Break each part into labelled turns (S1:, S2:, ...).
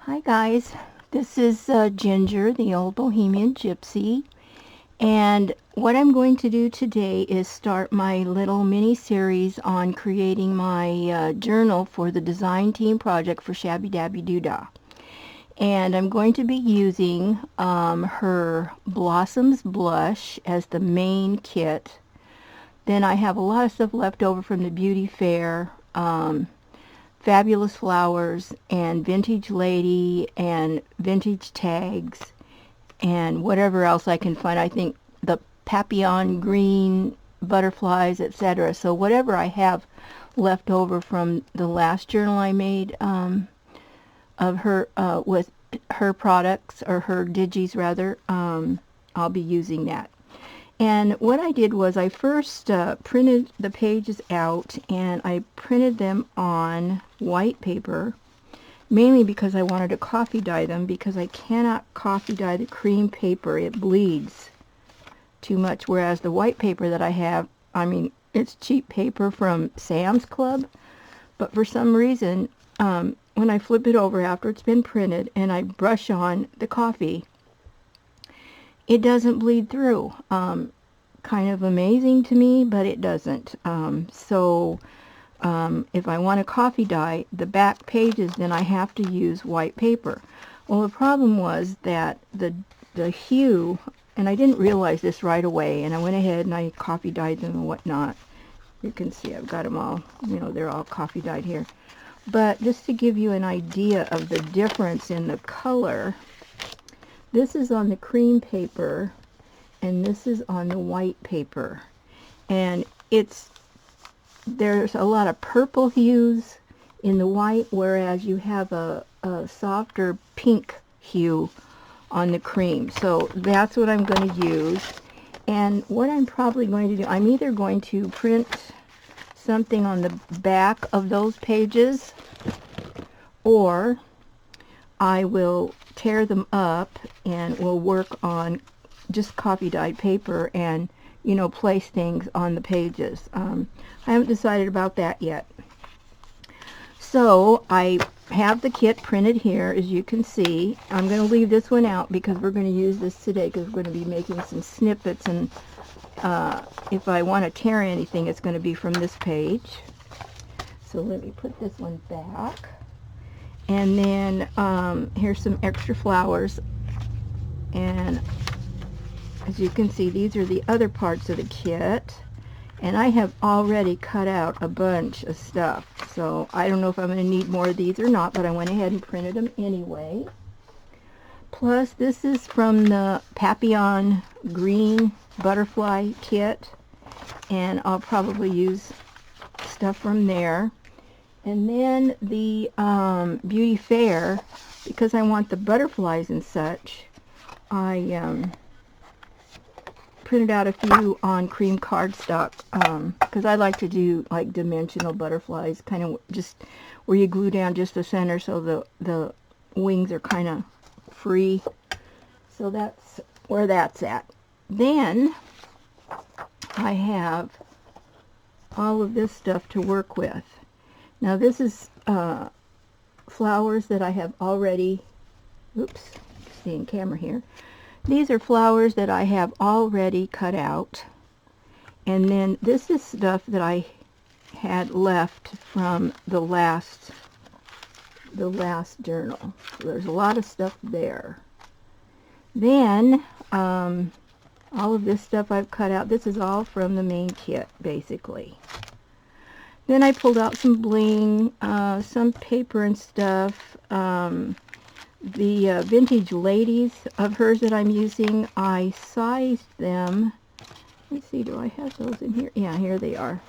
S1: Hi guys, this is Ginger, the old Bohemian Gypsy, and what I'm going to do today is start my little mini-series on creating my journal for the design team project for Shabbydabbydoodah. And I'm going to be using her Blossoms blush as the main kit. Then I have a lot of stuff left over from the beauty fair. Fabulous flowers and vintage lady and vintage tags and whatever else I can find. I think the Papillion Green butterflies, etc. So whatever I have left over from the last journal I made of her with her products, or her digis rather, I'll be using that. And what I did was I first printed the pages out, and I printed them on white paper, mainly because I wanted to coffee dye them, because I cannot coffee dye the cream paper. It bleeds too much, whereas the white paper that I have, I mean, it's cheap paper from Sam's Club, but for some reason, when I flip it over after it's been printed and I brush on the coffee, it doesn't bleed through. Kind of amazing to me, but it doesn't. So if I want to coffee dye the back pages, then I have to use white paper. Well, the problem was that the hue, and I didn't realize this right away, and I went ahead and I coffee dyed them and whatnot. You can see I've got them all, you know, they're all coffee dyed here. But just to give you an idea of the difference in the color, this is on the cream paper and this is on the white paper, and there's a lot of purple hues in the white, whereas you have a softer pink hue on the cream. So that's what I'm going to use. And what I'm probably going to do, I'm either going to print something on the back of those pages, or I will tear them up and we'll work on just coffee dyed paper and, you know, place things on the pages. I haven't decided about that yet. So I have the kit printed here, as you can see. I'm going to leave this one out because we're going to use this today, because we're going to be making some snippets, and if I want to tear anything, it's going to be from this page. So let me put this one back. And then here's some extra flowers, and as you can see, these are the other parts of the kit, and I have already cut out a bunch of stuff, so I don't know if I'm going to need more of these or not, but I went ahead and printed them anyway. Plus, this is from the Papillion Green butterfly kit, and I'll probably use stuff from there. And then the beauty fair, because I want the butterflies and such, I printed out a few on cream cardstock, because I like to do like dimensional butterflies, kind of just where you glue down just the center so the wings are kind of free. So that's where that's at. Then I have all of this stuff to work with. Now this is flowers that I have already, oops, seeing camera here. These are flowers that I have already cut out, and then this is stuff that I had left from the last journal. So there's a lot of stuff there. Then all of this stuff I've cut out. This is all from the main kit, basically. Then I pulled out some bling, some paper and stuff. The vintage ladies of hers that I'm using, I sized them. Let's see, do I have those in here? Yeah, here they are.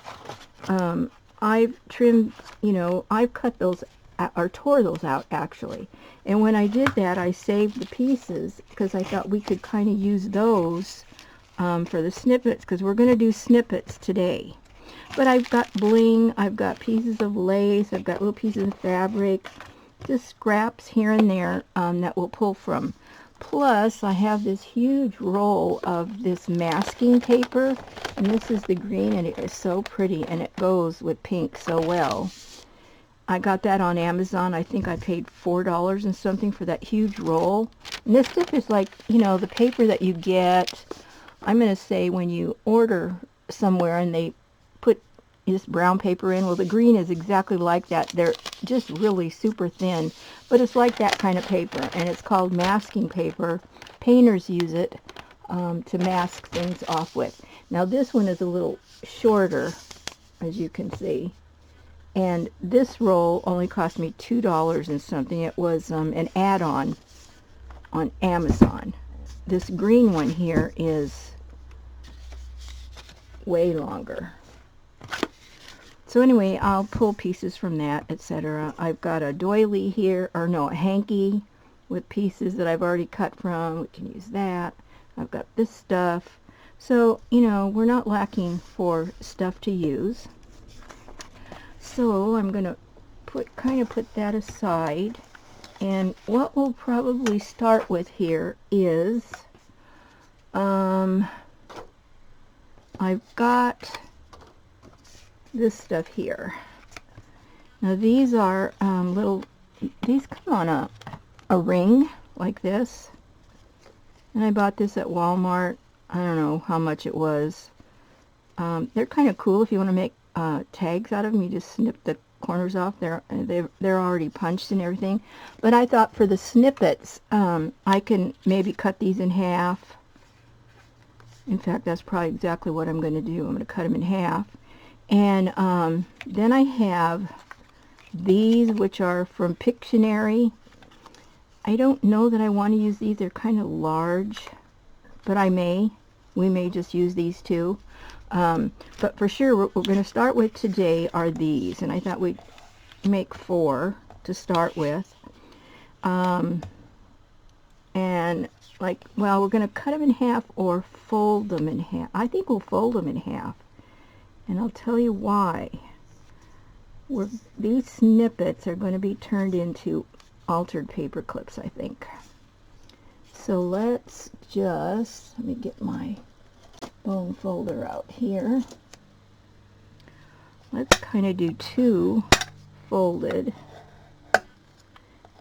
S1: I've trimmed, you know, I've cut those, or tore those out actually. And when I did that, I saved the pieces because I thought we could kind of use those for the snippets, because we're going to do snippets today. But I've got bling, I've got pieces of lace, I've got little pieces of fabric, just scraps here and there that we'll pull from. Plus, I have this huge roll of this masking paper, and this is the green, and it is so pretty, and it goes with pink so well. I got that on Amazon. I think I paid $4 and something for that huge roll. And this stuff is like, you know, the paper that you get, I'm going to say when you order somewhere and they put this brown paper in. Well, the green is exactly like that. They're just really super thin, but it's like that kind of paper, and it's called masking paper. Painters use it to mask things off with. Now this one is a little shorter, as you can see, and this roll only cost me $2 and something. It was an add-on on Amazon. This green one here is way longer. So anyway, I'll pull pieces from that, etc. I've got a doily here, or no, a hanky with pieces that I've already cut from. We can use that. I've got this stuff. So, you know, we're not lacking for stuff to use. So I'm going to kind of put that aside. And what we'll probably start with here is, I've got this stuff here. Now these are these come on a ring like this, and I bought this at Walmart. I don't know how much it was. They're kind of cool if you want to make tags out of them. You just snip the corners off. They're already punched and everything. But I thought for the snippets, I can maybe cut these in half. In fact, that's probably exactly what I'm going to do. I'm going to cut them in half. And then I have these, which are from Pictionary. I don't know that I want to use these. They're kind of large, but we may just use these too. But for sure, what we're going to start with today are these, and I thought we'd make 4 to start with. And like, well, we're going to cut them in half or fold them in half. I think we'll fold them in half. And I'll tell you why. These snippets are going to be turned into altered paper clips, I think. So let me get my bone folder out here. Let's kind of do 2 folded,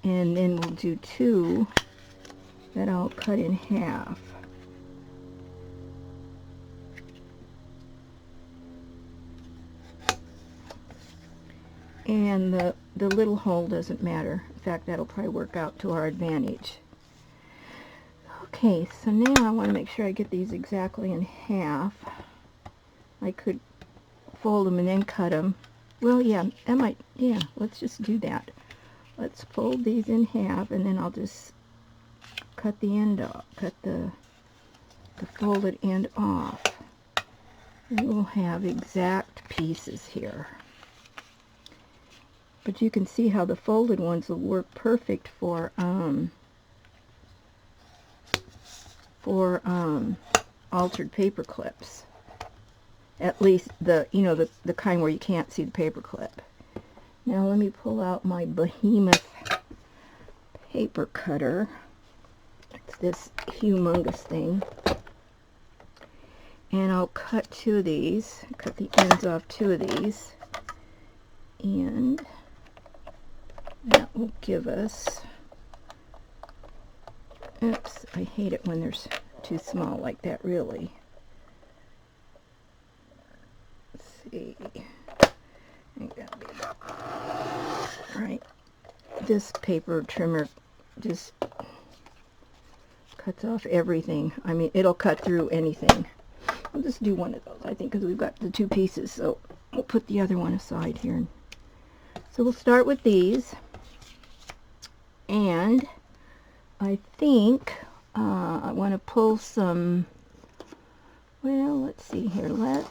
S1: and then we'll do 2 that I'll cut in half. And the little hole doesn't matter. In fact, that'll probably work out to our advantage. Okay, so now I want to make sure I get these exactly in half. I could fold them and then cut them. Well, yeah, let's just do that. Let's fold these in half, and then I'll just cut the end off, cut the folded end off. And we'll have exact pieces here. But you can see how the folded ones will work perfect for altered paper clips. At least the kind where you can't see the paper clip. Now let me pull out my behemoth paper cutter. It's this humongous thing. And I'll cut 2 of these, cut the ends off 2 of these. And that will give us, oops, I hate it when there's too small like that, really. Let's see. I think that'll be about right. This paper trimmer just cuts off everything. I mean, it'll cut through anything. I'll just do one of those, I think, because we've got the 2 pieces, so we'll put the other one aside here. So we'll start with these, and I think I want to pull some, well, let's see here, let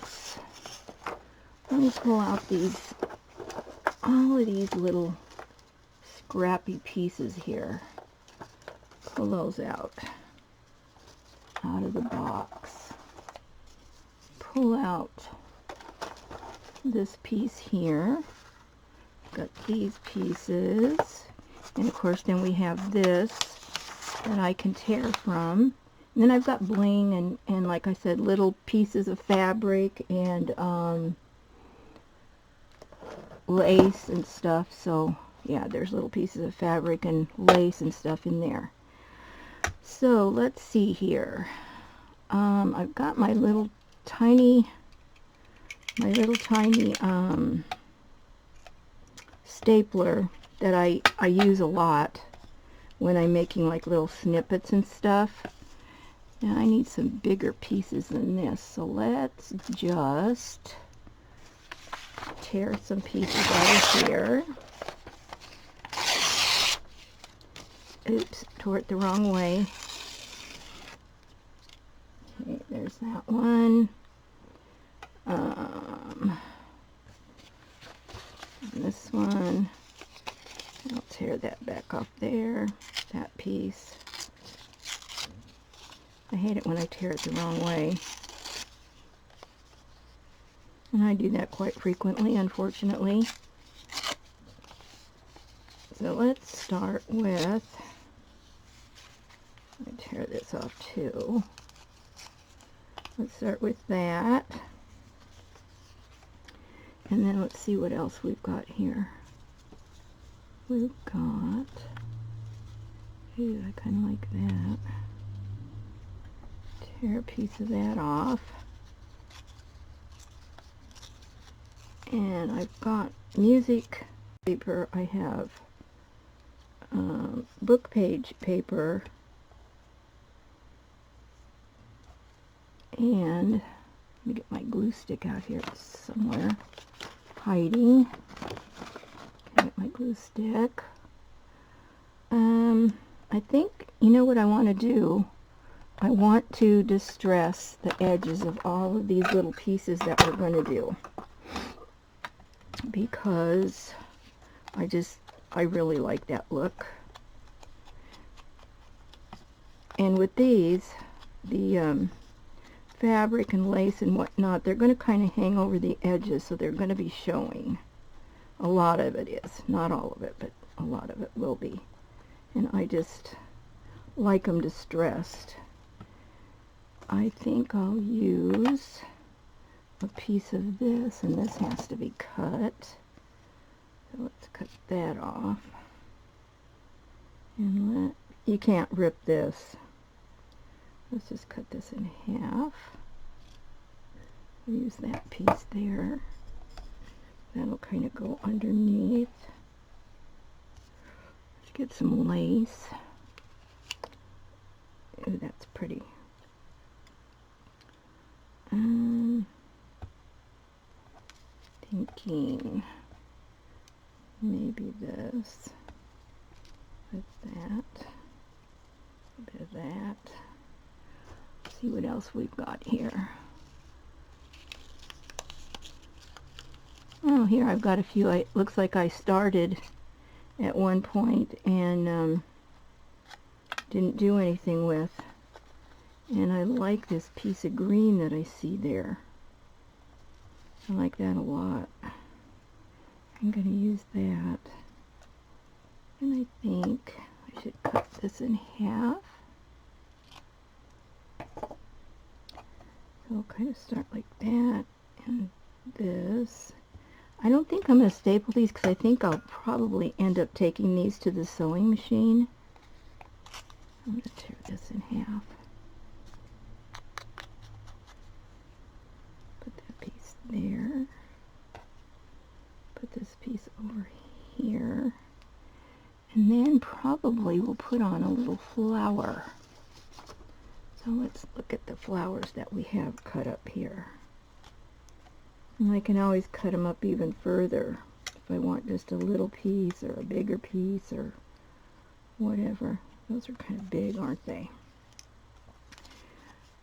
S1: me pull out all of these little scrappy pieces here. Pull those out of the box. Pull out this piece here. Got these pieces, and of course then we have this that I can tear from. And then I've got bling and like I said, little pieces of fabric and lace and stuff, so yeah, there's little pieces of fabric and lace and stuff in there. So let's see here. I've got my little tiny stapler that I use a lot when I'm making like little snippets and stuff. Now I need some bigger pieces than this, so let's just tear some pieces out of here. Oops, tore it the wrong way. Okay, there's that one. This one. I'll tear that back off there. That piece. I hate it when I tear it the wrong way. And I do that quite frequently, unfortunately. So let's start with, let me tear this off too. Let's start with that. And then let's see what else we've got here. We've got, ooh, I kind of like that. Tear a piece of that off. And I've got music paper. I have book page paper. And let me get my glue stick out here. It's somewhere hiding. Get my glue stick. I think, you know what I want to do? I want to distress the edges of all of these little pieces that we're going to do, because I really like that look. And with these, the fabric and lace and whatnot, they're going to kind of hang over the edges, so they're going to be showing. A lot of it is, not all of it, but a lot of it will be. And I just like them distressed. I think I'll use a piece of this, and this has to be cut. So let's cut that off. And you can't rip this. Let's just cut this in half. Use that piece there. That'll kind of go underneath. Let's get some lace. Ooh, that's pretty. Thinking maybe this with that, a bit of that. Let's see what else we've got here. Oh, here I've got a few. It looks like I started at one point and didn't do anything with. And I like this piece of green that I see there. I like that a lot. I'm going to use that. And I think I should cut this in half. So I'll kind of start like that. And this. I don't think I'm going to staple these, because I think I'll probably end up taking these to the sewing machine. I'm going to tear this in half. Put that piece there. Put this piece over here. And then probably we'll put on a little flower. So let's look at the flowers that we have cut up here. And I can always cut them up even further if I want just a little piece or a bigger piece or whatever. Those are kind of big, aren't they?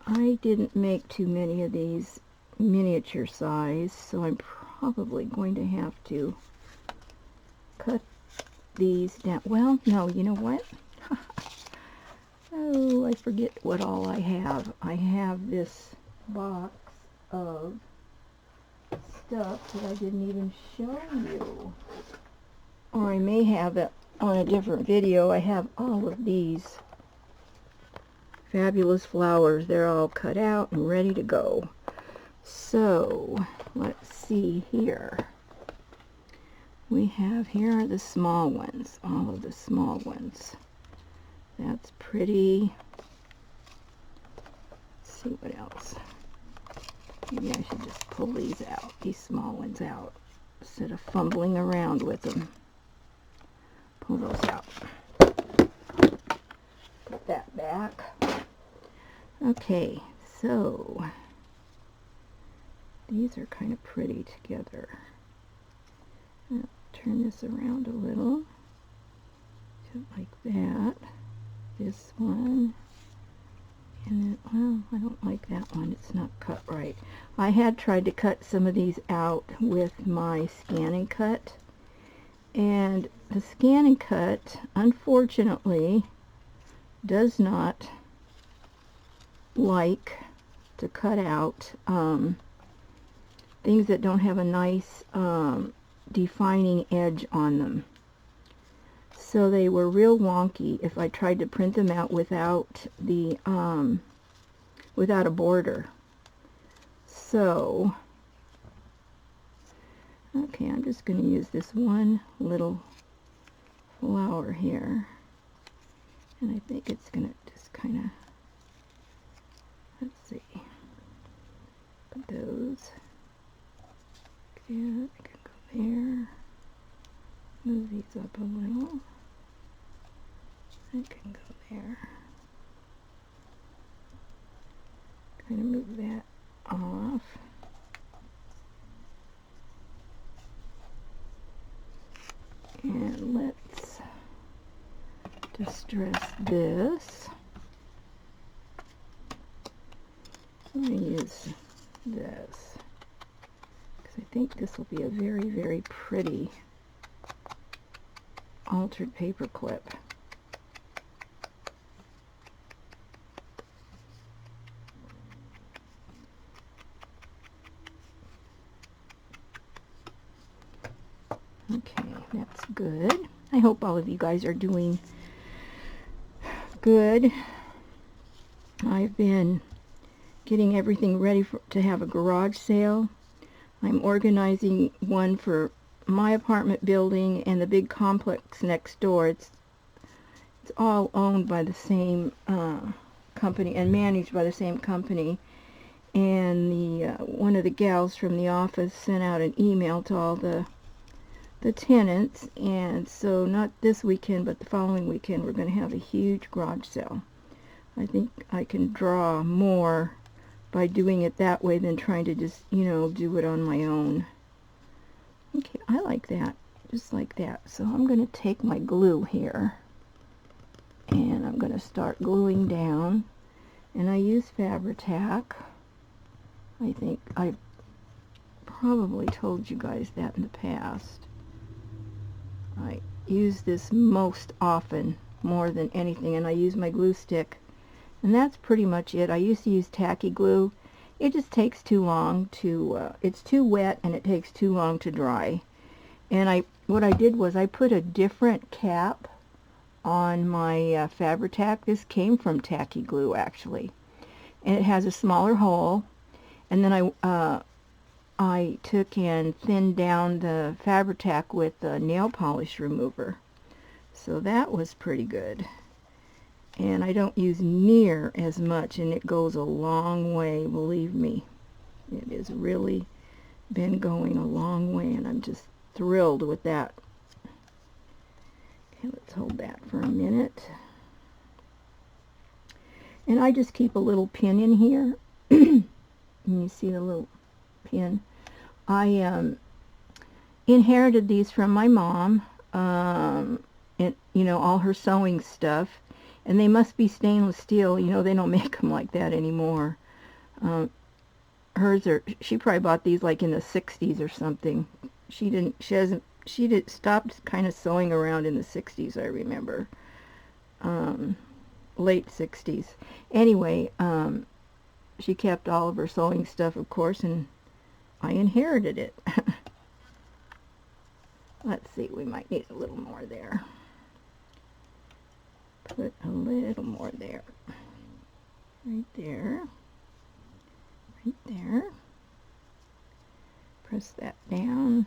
S1: I didn't make too many of these miniature size, so I'm probably going to have to cut these down. Well, no, you know what? Oh, I forget what all I have. I have this box of stuff that I didn't even show you. Or I may have it on a different video. I have all of these fabulous flowers. They're all cut out and ready to go. So, let's see here. we have, here are the small ones, all of the small ones. That's pretty. Let's see what else. Maybe I should just pull these out, these small ones out, instead of fumbling around with them. Pull those out. Put that back. Okay, so these are kind of pretty together. I'll turn this around a little, like that. This one. And then, well, I don't like that one. It's not cut right. I had tried to cut some of these out with my Scan and Cut. And the Scan and Cut, unfortunately, does not like to cut out things that don't have a nice defining edge on them. So they were real wonky if I tried to print them out without the without a border. So okay, I'm just going to use this one little flower here, and I think it's going to just kind of, let's see, put those. Okay, I can go there. Move these up a little. I can go there. Kind of move that off. And let's distress this. I'm going to use this because I think this will be a very, very pretty altered paper clip. Okay, that's good. I hope all of you guys are doing good. I've been getting everything ready to have a garage sale. I'm organizing one for my apartment building and the big complex next door. It's all owned by the same company and managed by the same company. And the one of the gals from the office sent out an email to all the tenants, and so not this weekend but the following weekend we're going to have a huge garage sale. I think I can draw more by doing it that way than trying to just, you know, do it on my own. Okay, I like that, just like that. So I'm going to take my glue here and I'm going to start gluing down, and I use Fabri-Tac. I think I probably told you guys that in the past. I use this most often, more than anything, and I use my glue stick, and that's pretty much it. I used to use tacky glue. It just takes too long to, it's too wet and it takes too long to dry. And what I did was I put a different cap on my Fabri-Tac. This came from tacky glue actually, and it has a smaller hole, and then I took and thinned down the Fabri-Tac with a nail polish remover. So that was pretty good. And I don't use near as much, and it goes a long way, believe me. It has really been going a long way, and I'm just thrilled with that. Okay, let's hold that for a minute. And I just keep a little pin in here. And you see the little pin. I inherited these from my mom, and you know, all her sewing stuff, and they must be stainless steel. You know, they don't make them like that anymore. Hers are, she probably bought these like in the 60s or something. She stopped kind of sewing around in the 60s, I remember. Late 60s. Anyway, she kept all of her sewing stuff, of course, and I inherited it. Let's see, we might need a little more there. Put a little more there. Right there. Right there. Press that down.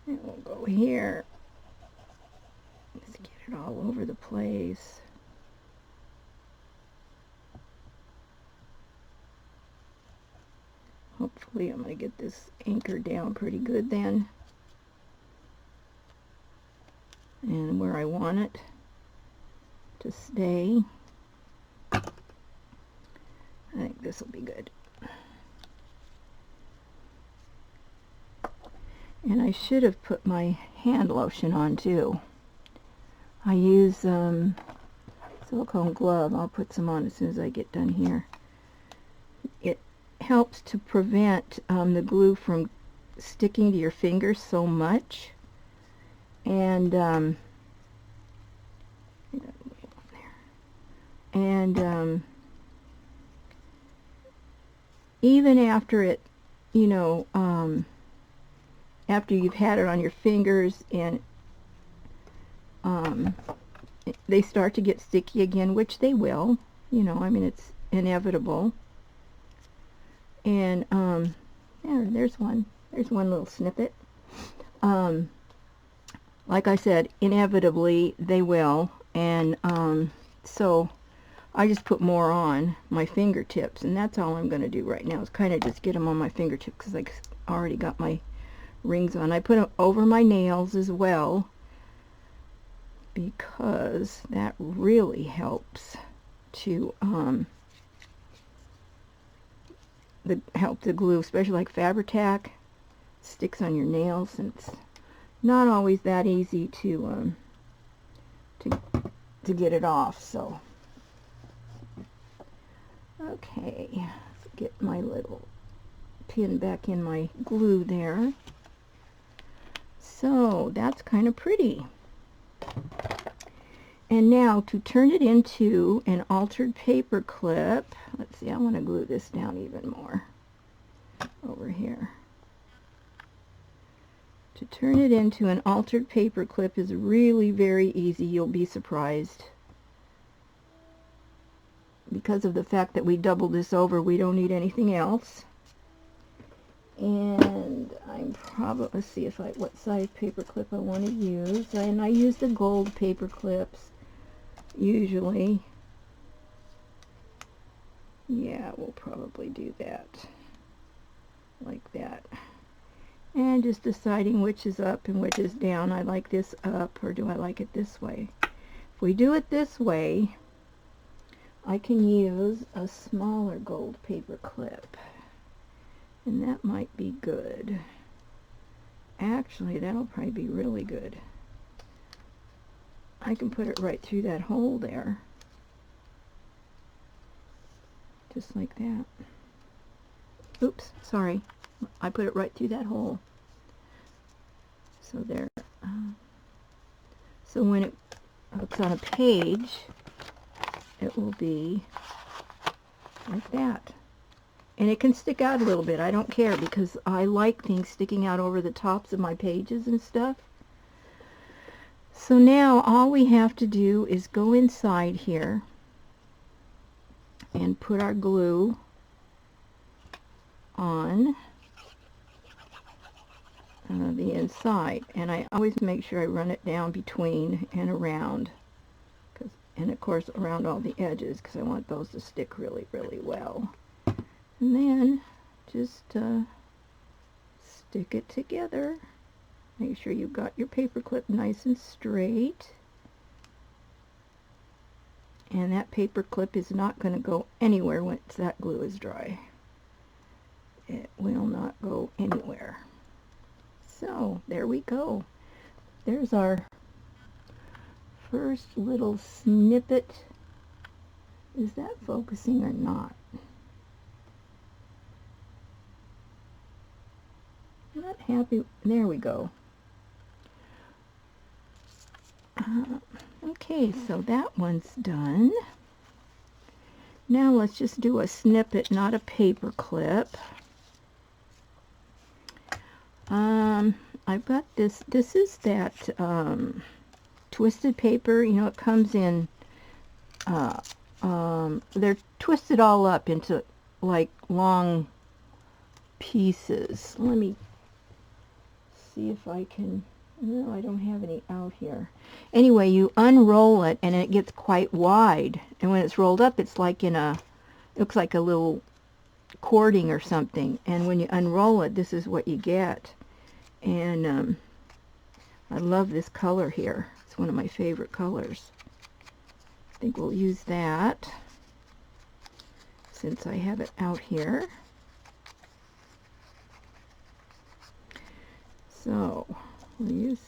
S1: And we'll go here. Let's get it all over the place. Hopefully I'm going to get this anchor down pretty good then. And where I want it to stay. I think this will be good. And I should have put my hand lotion on too. I use silicone glove. I'll put some on as soon as I get done here. It helps to prevent the glue from sticking to your fingers so much. And even after it, you know, after you've had it on your fingers and they start to get sticky again, which they will, you know, I mean, it's inevitable. And there's one little snippet. Like I said, inevitably they will, and so I just put more on my fingertips, and that's all I'm going to do right now, is kind of just get them on my fingertips, because I already got my rings on. I put them over my nails as well, because that really helps to help the glue, especially like Fabri-Tac, sticks on your nails, and it's not always that easy to get it off. So okay, let's get my little pin back in my glue there. So that's kind of pretty. And now to turn it into an altered paper clip, let's see, I want to glue this down even more over here. To turn it into an altered paper clip is really very easy. You'll be surprised. Because of the fact that we doubled this over, we don't need anything else. And I'm probably, let's see if what size paper clip I want to use. And I use the gold paper clips usually. Yeah, we'll probably do that. Like that. And just deciding which is up and which is down. I like this up, or do I like it this way? If we do it this way, I can use a smaller gold paper clip. And that might be good. Actually, that'll probably be really good. I can put it right through that hole there. Just like that. Oops, sorry. I put it right through that hole. So there. So when it's on a page, it will be like that. And it can stick out a little bit. I don't care, because I like things sticking out over the tops of my pages and stuff. So now all we have to do is go inside here and put our glue on the inside. And I always make sure I run it down between and around, and of course around all the edges, because I want those to stick really, really well. And then just stick it together. Make sure you've got your paper clip nice and straight. And that paper clip is not going to go anywhere once that glue is dry. It will not go anywhere. So there we go. There's our first little snippet. Is that focusing or not? I'm not happy. There we go. Okay, so that one's done. Now let's just do a snippet, not a paper clip. I've got this. This is that twisted paper. You know, it comes in. They're twisted all up into like long pieces. Let me see if I can, no, I don't have any out here. Anyway, you unroll it and it gets quite wide. And when it's rolled up, it's like in a, it looks like a little cording or something. And when you unroll it, this is what you get. And I love this color here. It's one of my favorite colors. I think we'll use that since I have it out here. So we'll use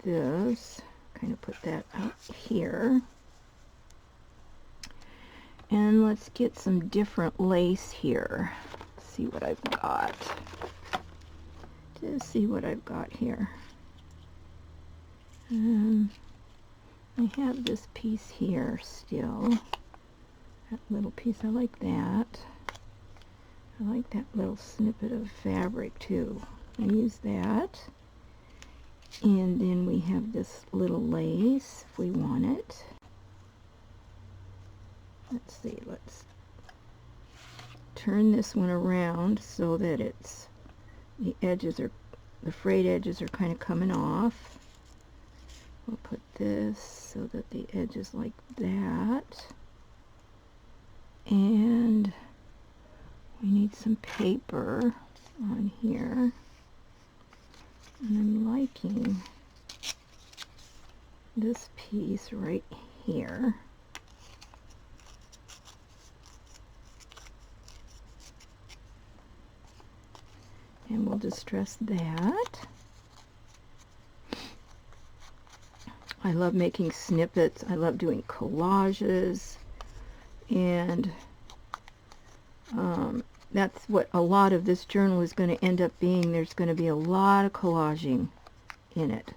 S1: this, kind of put that out here. And let's get some different lace here. Let's see what I've got. Just see what I've got here. I have this piece here still. That little piece, I like that. I like that little snippet of fabric too. I use that. And then we have this little lace if we want it. Let's see, let's turn this one around so that it's, the edges are, the frayed edges are kind of coming off. We'll put this so that the edge is like that. And we need some paper on here. And I'm liking this piece right here. And we'll distress that. I love making snippets. I love doing collages. And that's what a lot of this journal is going to end up being. There's going to be a lot of collaging in it.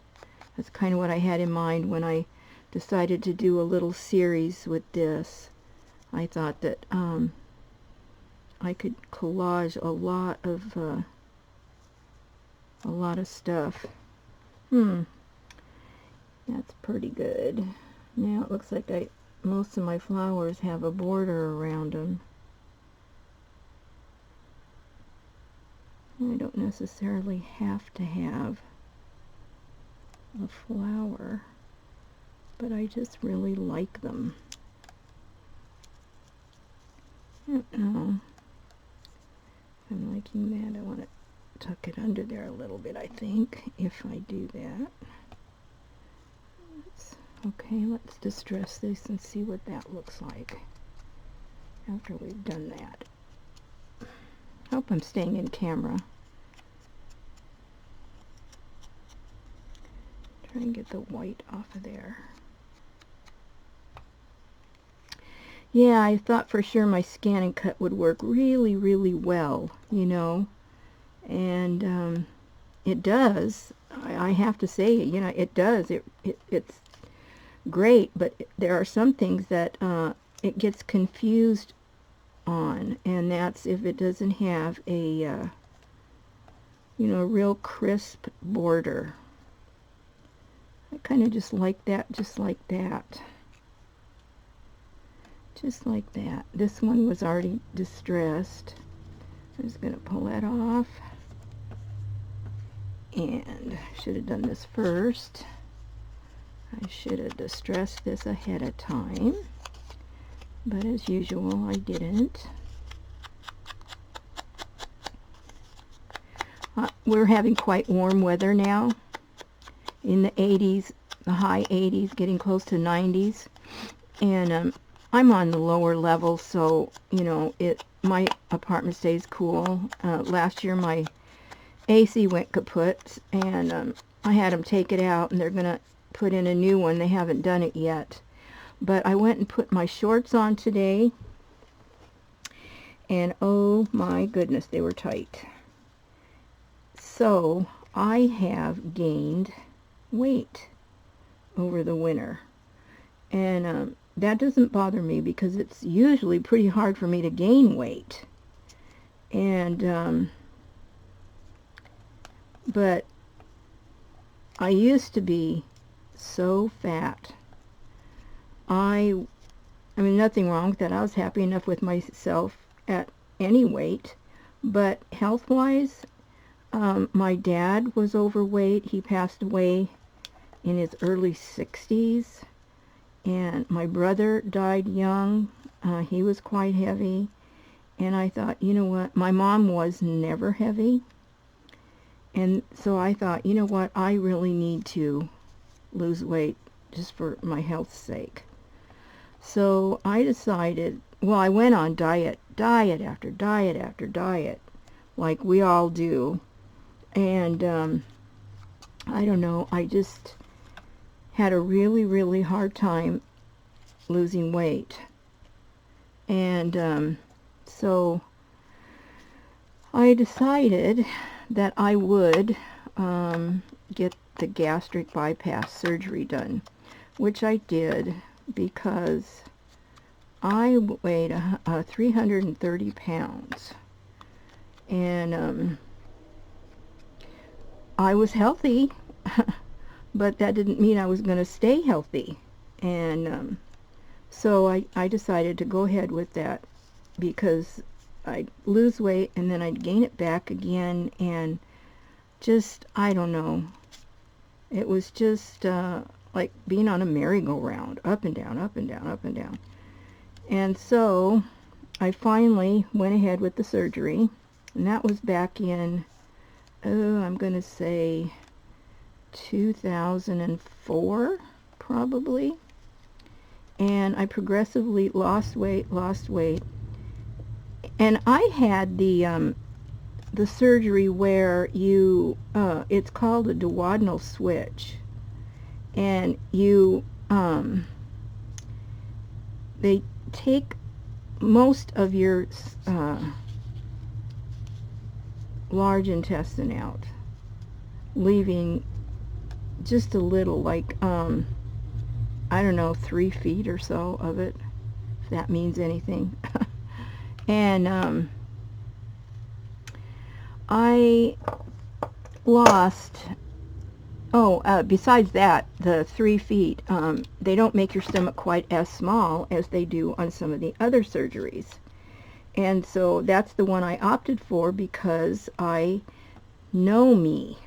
S1: That's kind of what I had in mind when I decided to do a little series with this. I thought that I could collage a lot of stuff. That's pretty good. Now it looks like most of my flowers have a border around them. I don't necessarily have to have a flower, but I just really like them. I don't know. I'm liking that. I want to tuck it under there a little bit, I think, if I do that. Okay, let's distress this and see what that looks like after we've done that. Hope I'm staying in camera. Try and get the white off of there. Yeah, I thought for sure my scan and cut would work really, really well, you know, and it does. I have to say, you know, it does. It's great, but there are some things that it gets confused on, and that's if it doesn't have a you know, real crisp border. I kind of just like that, just like that. Just like that. This one was already distressed. I'm just going to pull that off. And I should have done this first. I should have distressed this ahead of time. But as usual, I didn't. We're having quite warm weather now. In the 80s, the high 80s, getting close to 90s. And I'm on the lower level, so, you know, my apartment stays cool. Last year my AC went kaput, and I had them take it out, and they're going to put in a new one. They haven't done it yet. But I went and put my shorts on today, and oh my goodness, they were tight. So I have gained weight over the winter. And that doesn't bother me because it's usually pretty hard for me to gain weight. And but I used to be so fat. I mean, nothing wrong with that. I was happy enough with myself at any weight, but health-wise, My dad was overweight. He passed away in his early 60s. And my brother died young. He was quite heavy. And I thought, you know what? My mom was never heavy. And so I thought, you know what? I really need to lose weight just for my health's sake. So I decided, well, I went on diet after diet after diet, like we all do. And I don't know, I just had a really, really hard time losing weight. And so I decided that I would get the gastric bypass surgery done, which I did because I weighed 330 pounds. And I was healthy, but that didn't mean I was going to stay healthy. And so I decided to go ahead with that because I'd lose weight and then I'd gain it back again, and just, I don't know, it was just like being on a merry-go-round, up and down, up and down, up and down. And so I finally went ahead with the surgery, and that was back in, I'm going to say 2004, probably. And I progressively lost weight. And I had the surgery where you, it's called a duodenal switch. And you, they take most of your large intestine out, leaving just a little, like, I don't know, 3 feet or so of it, if that means anything. And I lost, besides that, the 3 feet, they don't make your stomach quite as small as they do on some of the other surgeries. And so that's the one I opted for because I know me.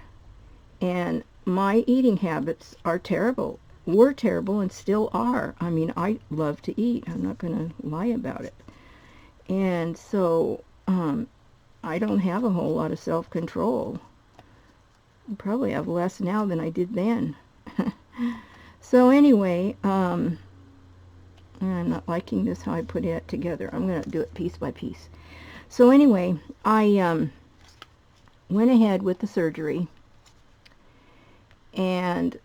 S1: And my eating habits are terrible, were terrible, and still are. I mean, I love to eat. I'm not going to lie about it. And so I don't have a whole lot of self-control. I probably have less now than I did then. So anyway, I'm not liking this, how I put it together. I'm going to do it piece by piece. So anyway, I went ahead with the surgery. And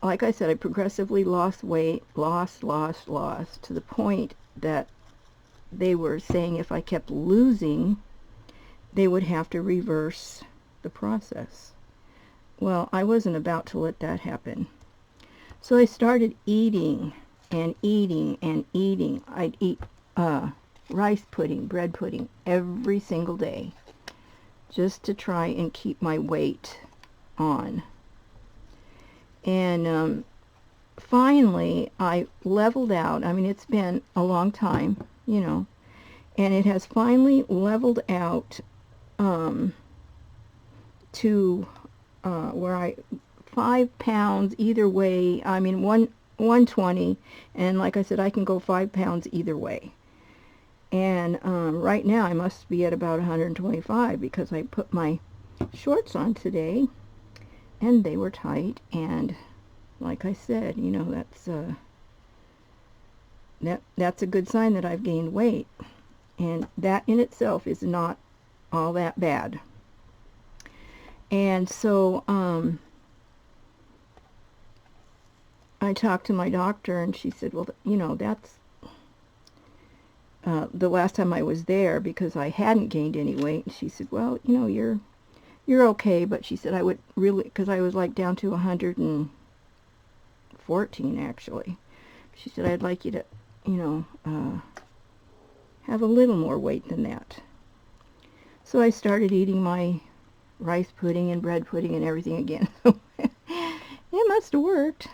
S1: like I said, I progressively lost weight, lost, to the point that they were saying if I kept losing, they would have to reverse the process. Well, I wasn't about to let that happen. So I started eating and eating and eating. I'd eat rice pudding, bread pudding every single day just to try and keep my weight on. And finally, I leveled out. I mean, it's been a long time, you know, and it has finally leveled out to where 5 pounds either way. I mean, 120, and like I said, I can go 5 pounds either way. And right now I must be at about 125 because I put my shorts on today and they were tight, and like I said, you know, that's a good sign that I've gained weight, and that in itself is not all that bad. And so I talked to my doctor, and she said, well, you know, that's the last time I was there, because I hadn't gained any weight, and she said, well, you know, you're okay, but she said I would really, because I was like down to 114 actually. She said I'd like you to, you know, have a little more weight than that. So I started eating my rice pudding and bread pudding and everything again. It must have worked,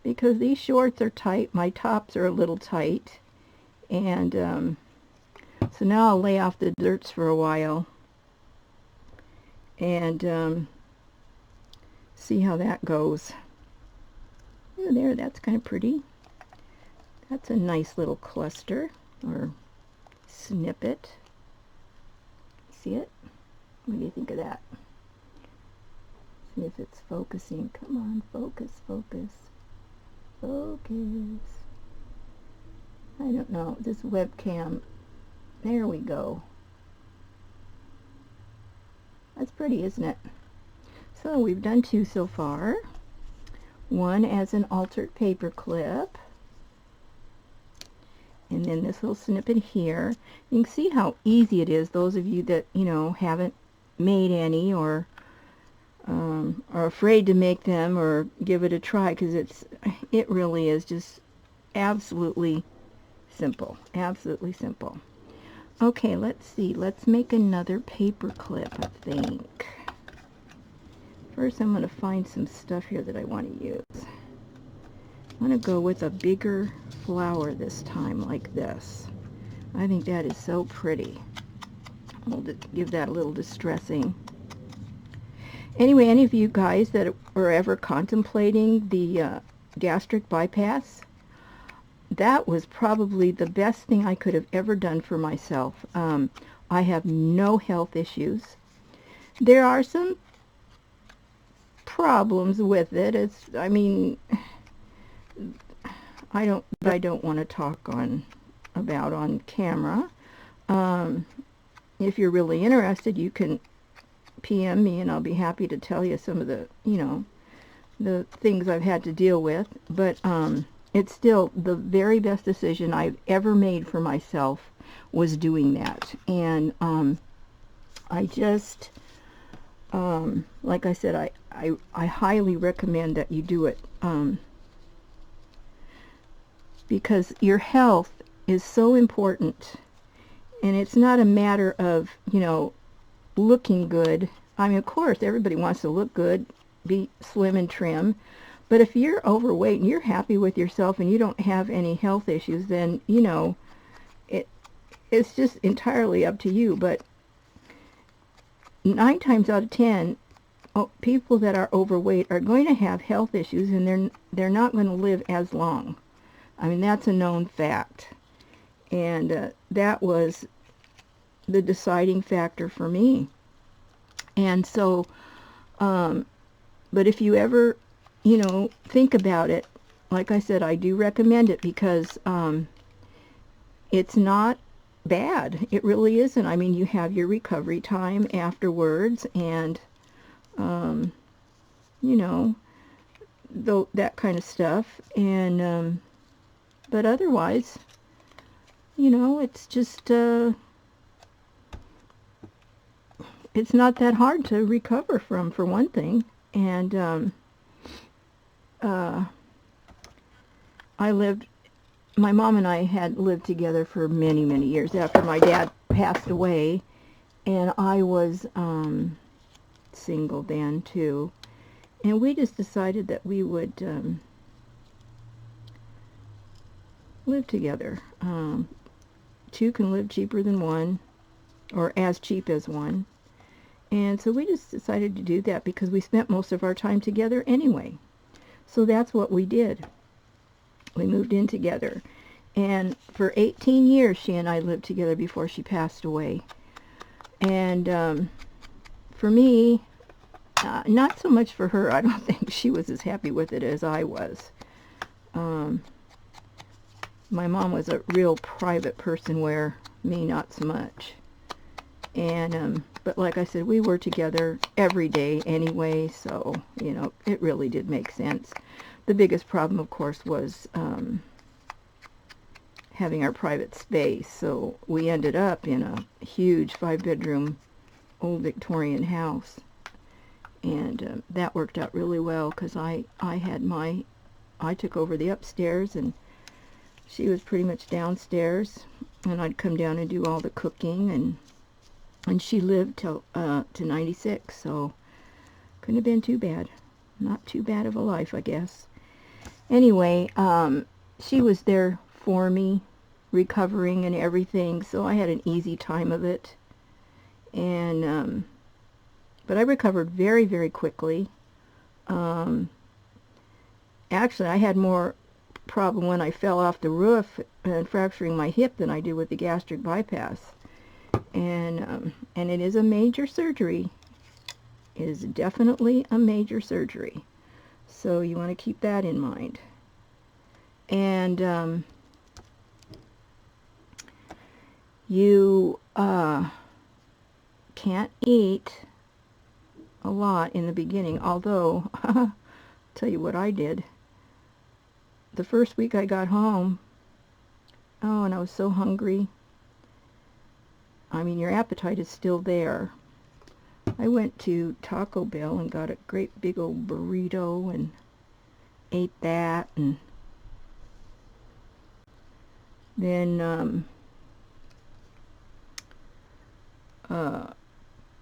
S1: because these shorts are tight, my tops are a little tight, and so now I'll lay off the desserts for a while. and see how that goes. Oh, there, that's kind of pretty. That's a nice little cluster or snippet. See it? What do you think of that? See if it's focusing. Come on, focus, focus, focus. I don't know, this webcam. There we go. That's pretty, isn't it? So we've done two so far. One as an altered paper clip, and then this little snippet here. You can see how easy it is. Those of you that, you know, haven't made any or are afraid to make them or give it a try, because it really is just absolutely simple. Absolutely simple. Okay, let's see. Let's make another paper clip, I think. First, I'm going to find some stuff here that I want to use. I'm going to go with a bigger flower this time, like this. I think that is so pretty. I'll give that a little distressing. Anyway, any of you guys that are ever contemplating the gastric bypass, that was probably the best thing I could have ever done for myself. I have no health issues. There are some problems with it. I mean, I don't want to talk about on camera. If you're really interested, you can PM me and I'll be happy to tell you some of the, you know, the things I've had to deal with. But it's still the very best decision I've ever made for myself was doing that. And I just, like I said, I highly recommend that you do it, because your health is so important. And it's not a matter of, you know, looking good. I mean, of course, everybody wants to look good, be slim and trim. But if you're overweight and you're happy with yourself and you don't have any health issues, then, you know, it's just entirely up to you. But 9 times out of 10, people that are overweight are going to have health issues, and they're not going to live as long. I mean, that's a known fact. And that was the deciding factor for me. And so, but if you ever, you know, think about it, like I said, I do recommend it, because it's not bad. It really isn't. I mean, you have your recovery time afterwards, and you know, that kind of stuff. And but otherwise, you know, it's just it's not that hard to recover from, for one thing. And my mom and I had lived together for many, many years after my dad passed away, and I was single then too. And we just decided that we would live together. Two can live cheaper than one, or as cheap as one. And so we just decided to do that because we spent most of our time together anyway. So that's what we did. We moved in together. And for 18 years, she and I lived together before she passed away. And for me, not so much for her. I don't think she was as happy with it as I was. My mom was a real private person, where me, not so much. And but like I said, we were together every day anyway, so, you know, it really did make sense. The biggest problem, of course, was having our private space. So we ended up in a huge 5-bedroom old Victorian house. And that worked out really well, because I took over the upstairs, and she was pretty much downstairs, and I'd come down and do all the cooking, and she lived till to 96, so couldn't have been too bad. Not too bad of a life, I guess. Anyway, she was there for me, recovering and everything, so I had an easy time of it. And But I recovered very, very quickly. Actually, I had more problem when I fell off the roof and fracturing my hip than I did with the gastric bypass. And it is a major surgery. It is definitely a major surgery. So you want to keep that in mind. And you can't eat a lot in the beginning, although tell you what I did. The first week I got home, oh, and I was so hungry. I mean, your appetite is still there. I went to Taco Bell and got a great big old burrito and ate that, and then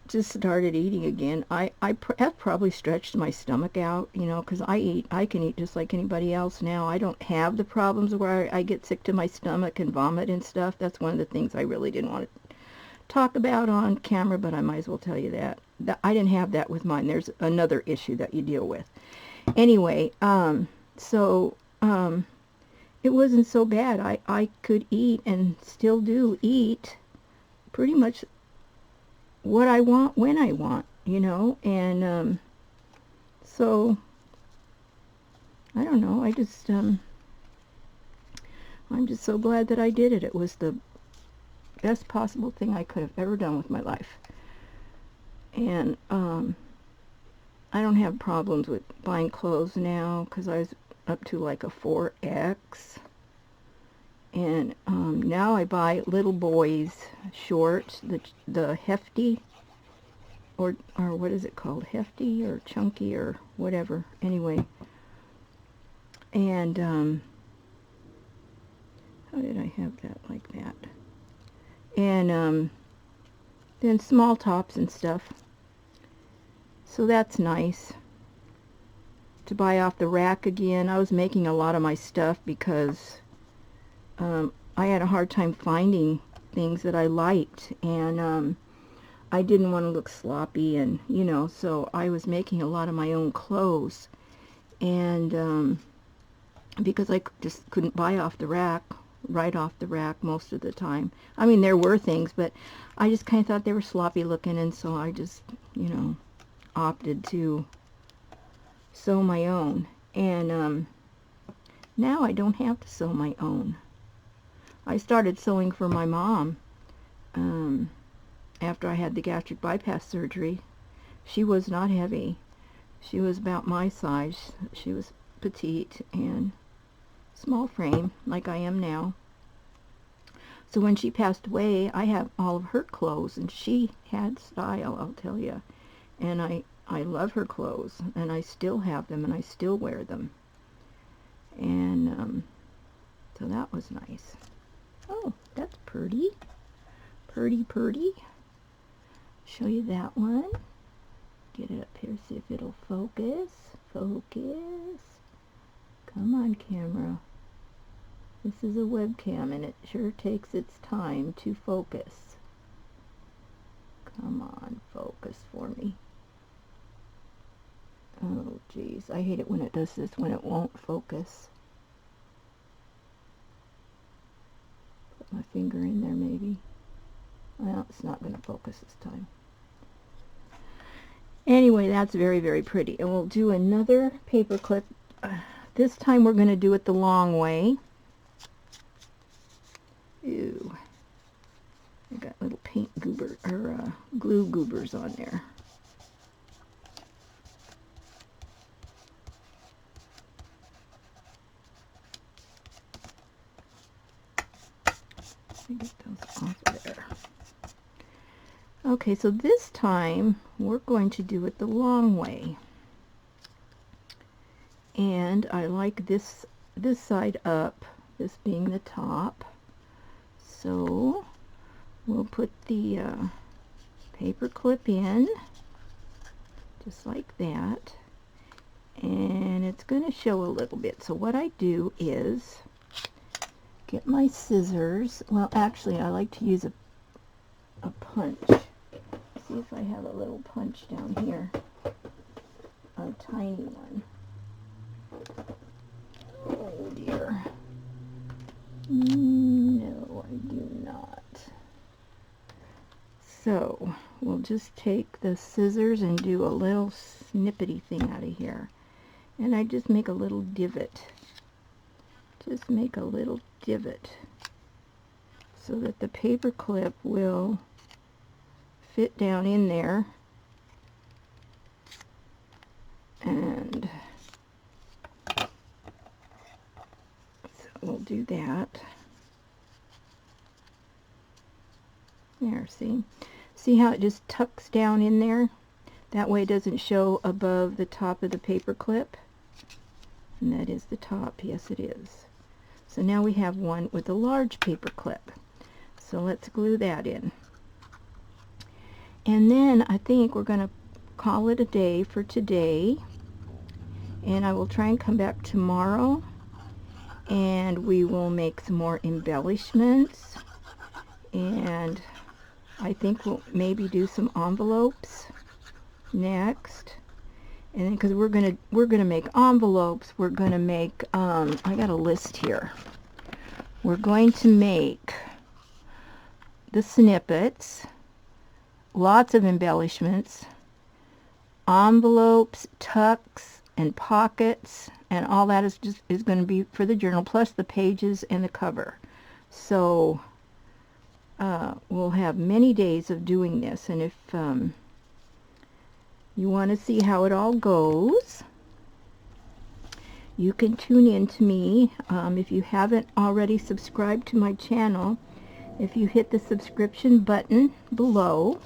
S1: just started eating again. I have probably stretched my stomach out, you know, because I can eat just like anybody else now. I don't have the problems where I get sick to my stomach and vomit and stuff. That's one of the things I really didn't want to talk about on camera, but I might as well tell you that. I didn't have that with mine. There's another issue that you deal with. Anyway, it wasn't so bad. I could eat and still do eat pretty much what I want when I want, you know, and so I don't know, I'm just so glad that I did it. It was the best possible thing I could have ever done with my life. And I don't have problems with buying clothes now, because I was up to like a 4X, and now I buy little boys shorts, the hefty, or what is it called, hefty or chunky or whatever, anyway. And how did I have that like that? And then small tops and stuff, so that's nice to buy off the rack again. I was making a lot of my stuff because I had a hard time finding things that I liked, and I didn't want to look sloppy, and you know, so I was making a lot of my own clothes, and because I just couldn't buy off the rack, right off the rack most of the time. I mean, there were things, but I just kind of thought they were sloppy looking, and so I just, you know, opted to sew my own. And now I don't have to sew my own. I started sewing for my mom after I had the gastric bypass surgery. She was not heavy. She was about my size. She was petite and small frame, like I am now. So when she passed away, I have all of her clothes, and she had style, I'll tell you. And I love her clothes, and I still have them, and I still wear them. And so that was nice. Oh, that's pretty. Pretty, pretty. Show you that one. Get it up here, see if it'll focus. Focus. Come on, camera. This is a webcam, and it sure takes its time to focus. Come on, focus for me. Oh, geez. I hate it when it does this, when it won't focus. Put my finger in there, maybe. Well, it's not going to focus this time. Anyway, that's very, very pretty. And we'll do another paper clip. This time we're going to do it the long way. Ew. I got little paint goober, or glue goobers on there. Let me get those off of there. Okay, so this time we're going to do it the long way. And I like this side up, this being the top. So we'll put the paper clip in, just like that. And it's going to show a little bit. So what I do is get my scissors. Well, actually, I like to use a punch. see if I have a little punch down here. A tiny one. Oh dear. No, I do not. So, we'll just take the scissors and do a little snippety thing out of here. And I just make a little divot. Just make a little divot so that the paper clip will fit down in there. And so we'll do that. There, see? See how it just tucks down in there? That way it doesn't show above the top of the paper clip. And that is the top. Yes, it is. So now we have one with a large paper clip. So let's glue that in. And then I think we're going to call it a day for today. And I will try and come back tomorrow. And we will make some more embellishments. And I think we'll maybe do some envelopes next. And then because we're gonna make envelopes, we're gonna make I got a list here. We're going to make the snippets, lots of embellishments, envelopes, tucks, and pockets, and all that is going to be for the journal, plus the pages and the cover. So we'll have many days of doing this, and if you want to see how it all goes, you can tune in to me. If you haven't already subscribed to my channel, if you hit the subscription button below,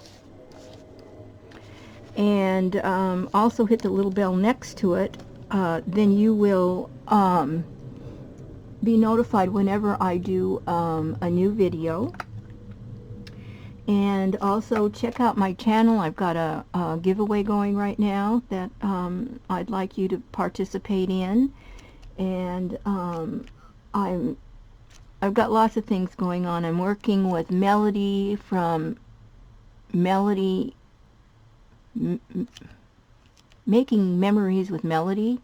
S1: and also hit the little bell next to it, then you will be notified whenever I do a new video. And also check out my channel. I've got a giveaway going right now that I'd like you to participate in. And I've got lots of things going on. I'm working with Melody from Making Memories with Melody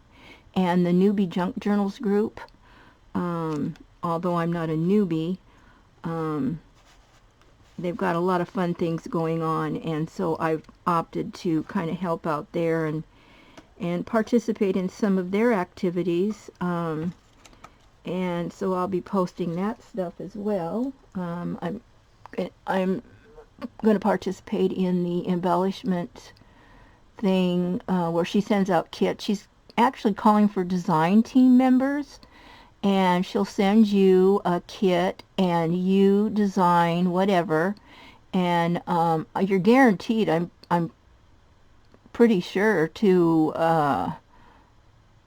S1: and the Newbie Junk Journals group. Although I'm not a newbie, they've got a lot of fun things going on, and so I've opted to kind of help out there and participate in some of their activities. And so I'll be posting that stuff as well. I'm going to participate in the embellishment thing where she sends out kits. She's actually calling for design team members, and she'll send you a kit and you design whatever, and you're guaranteed, I'm pretty sure, to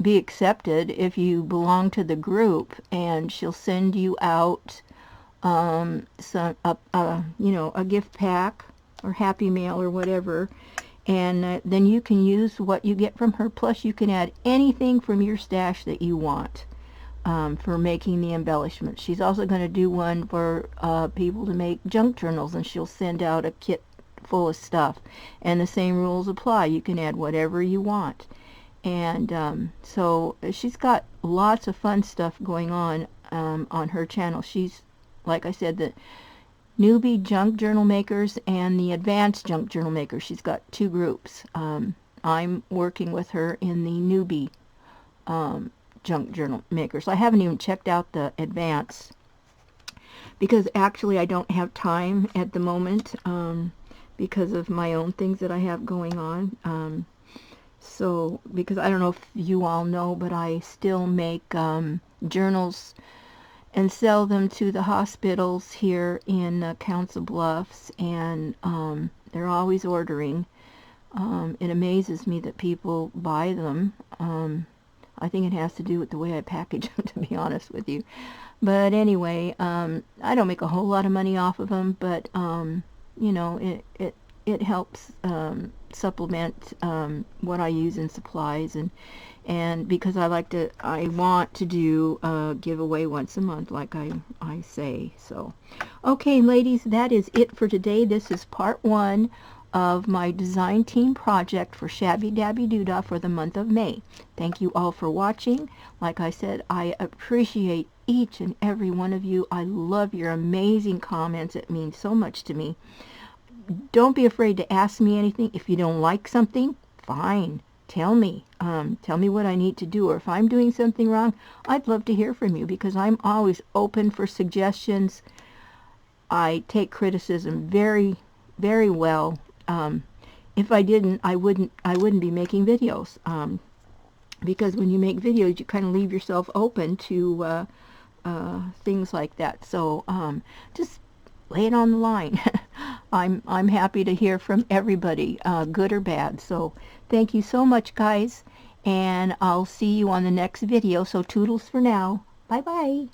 S1: be accepted if you belong to the group. And she'll send you out some you know, a gift pack or Happy Mail or whatever, and then you can use what you get from her, plus you can add anything from your stash that you want for making the embellishments. She's also going to do one for people to make junk journals, and she'll send out a kit full of stuff, and the same rules apply. You can add whatever you want. And so she's got lots of fun stuff going on her channel. She's, like I said, the Newbie Junk Journal Makers and the Advanced Junk Journal Makers. She's got two groups. I'm working with her in the Newbie Junk Journal Makers. I haven't even checked out the Advanced because actually I don't have time at the moment because of my own things that I have going on. So, because I don't know if you all know, but I still make journals and sell them to the hospitals here in Council Bluffs, and they're always ordering. It amazes me that people buy them. I think it has to do with the way I package them, to be honest with you. But anyway, I don't make a whole lot of money off of them, but you know, it helps supplement what I use in supplies, and because I want to do a giveaway once a month, like I say. So, okay, ladies, that is it for today. This is part 1 of my design team project for Shabbydabbydoodah for the month of May. Thank you all for watching. Like I said, I appreciate each and every one of you. I love your amazing comments. It means so much to me. Don't be afraid to ask me anything. If you don't like something, fine. Tell me. Tell me what I need to do. Or if I'm doing something wrong, I'd love to hear from you because I'm always open for suggestions. I take criticism very, very well. If I didn't, I wouldn't be making videos. Because when you make videos, you kind of leave yourself open to things like that. So just lay it on the line. I'm happy to hear from everybody, good or bad. So thank you so much, guys, and I'll see you on the next video. So toodles for now. Bye bye.